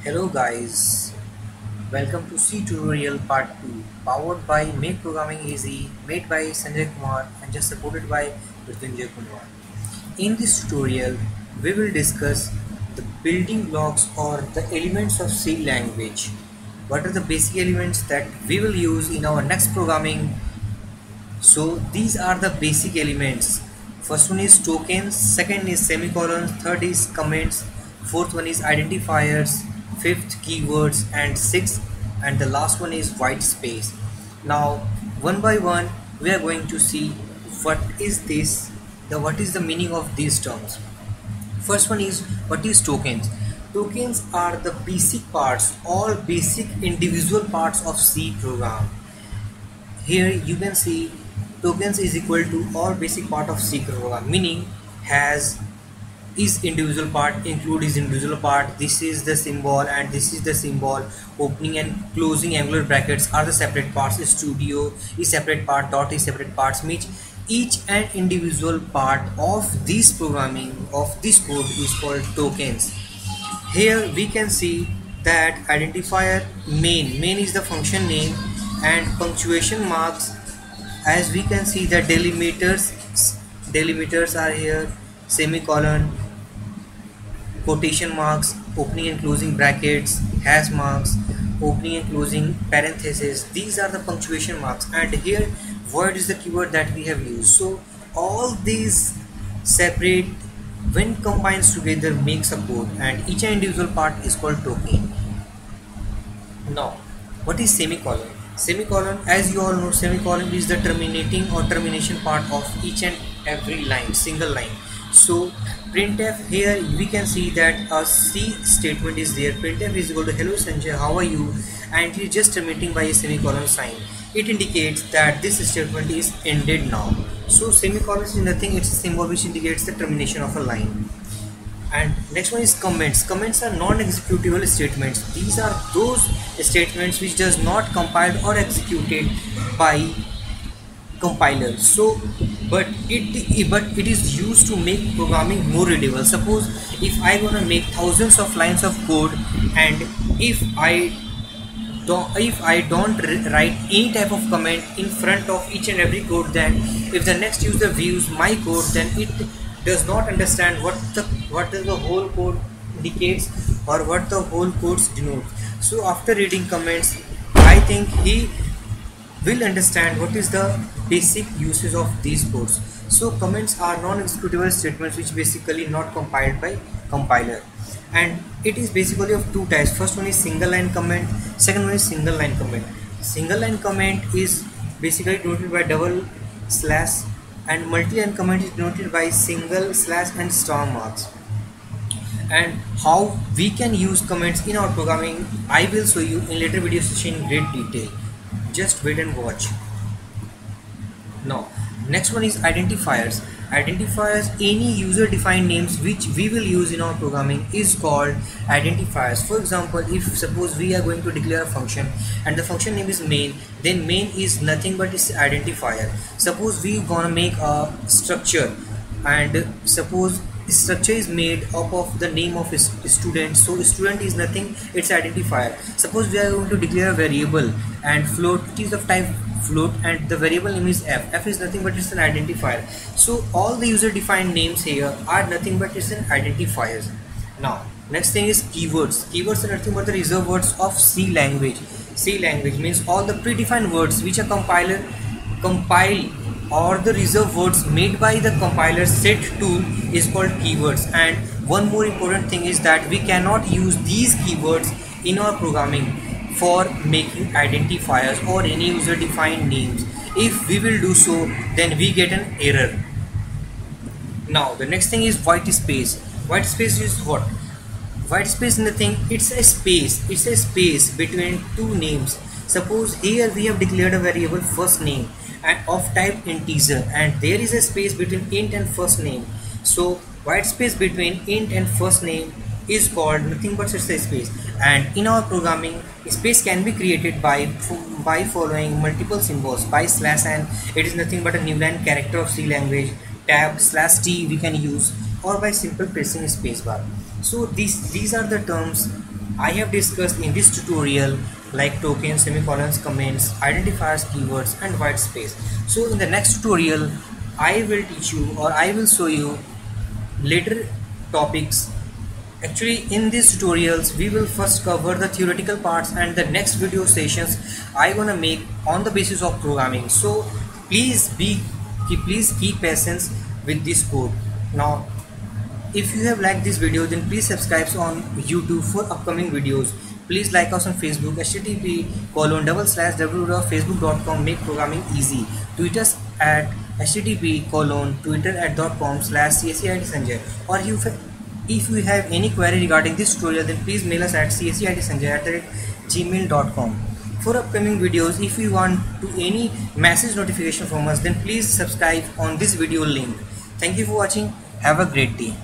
Hello guys, welcome to C Tutorial Part 2, powered by Make Programming Easy, made by Sanjay Kumar and just supported by Mrityunjay Kumar. In this tutorial, we will discuss the building blocks or the elements of C language. What are the basic elements that we will use in our next programming? So these are the basic elements. First one is tokens, second is semicolons, third is comments, fourth one is identifiers, fifth keywords, and sixth and the last one is white space. Now one by one we are going to see what is this, what is the meaning of these terms. First one is what is tokens. Tokens are the basic parts, all basic individual parts of C program. Here you can see tokens is equal to all basic part of C program, meaning has is individual part, include is individual part, this is the symbol and this is the symbol, opening and closing angular brackets are the separate parts, studio is separate part, dot is separate parts, means each and individual part of this programming of this code is called tokens. Here we can see that identifier main is the function name, and punctuation marks, as we can see that delimiters are here, semicolon, quotation marks, opening and closing brackets, hash marks, opening and closing parentheses, these are the punctuation marks, and here void is the keyword that we have used. So all these separate when combined together makes a code, and each individual part is called token. Now what is semicolon? Semicolon, as you all know, semicolon is the terminating or termination part of each and every line, single line. So printf, here we can see that a C statement is there. Printf is equal to hello Sanjay, how are you, and it is just terminating by a semicolon sign. It indicates that this statement is ended now. So semicolon is nothing, it's a symbol which indicates the termination of a line. And next one is comments. Comments are non-executable statements. These are those statements which does not compiled or executed by compiler. So but it is used to make programming more readable. Suppose if I gonna make thousands of lines of code, and if I don't write any type of comment in front of each and every code, then if the next user views my code, then it does not understand what the whole code indicates or what the whole codes denote. So after reading comments, I think he will understand what is the basic uses of these codes. So comments are non-executable statements which basically not compiled by compiler, and it is basically of two types. First one is single line comment, second one is single line comment. Single line comment is basically denoted by double slash, and multi-line comment is denoted by single slash and star marks. And how we can use comments in our programming, I will show you in later video session in great detail. Just wait and watch. Now next one is identifiers. Identifiers, any user defined names which we will use in our programming is called identifiers. For example, if suppose we are going to declare a function and the function name is main, then main is nothing but its identifier. Suppose we gonna make a structure, and suppose structure is made up of the name of a student, so student is nothing, it's identifier. Suppose we are going to declare a variable and float, it is of type float, and the variable name is f is nothing but it's an identifier. So all the user defined names here are nothing but it's an identifiers. Now next thing is keywords. Keywords are nothing but the reserved words of C language. C language means all the predefined words which a compiler compile, or the reserved words made by the compiler set to is called keywords. And one more important thing is that we cannot use these keywords in our programming for making identifiers or any user defined names. If we will do so, then we get an error. Now the next thing is white space. White space is what? White space is nothing, it's a space between two names. Suppose here we have declared a variable first name and of type integer, and there is a space between int and first name. So white space between int and first name is called nothing but it's a space. And in our programming, space can be created by following multiple symbols, by slash, and it is nothing but a new line character of C language, tab slash t we can use, or by simple pressing spacebar. So these are the terms I have discussed in this tutorial like tokens, semicolons, comments, identifiers, keywords and white space. So in the next tutorial I will teach you, or I will show you later topics. Actually in these tutorials we will first cover the theoretical parts, and the next video sessions I gonna make on the basis of programming. So please keep patience with this code. Now if you have liked this video, then please subscribe on YouTube for upcoming videos. Please like us on Facebook, http://www.facebook.com make programming easy. Tweet us at http://twitter@.com/cscitsanjay. Or if you have any query regarding this tutorial, then please mail us at cscitsanjay@gmail.com. For upcoming videos, if you want to any message notification from us, then please subscribe on this video link. Thank you for watching. Have a great day.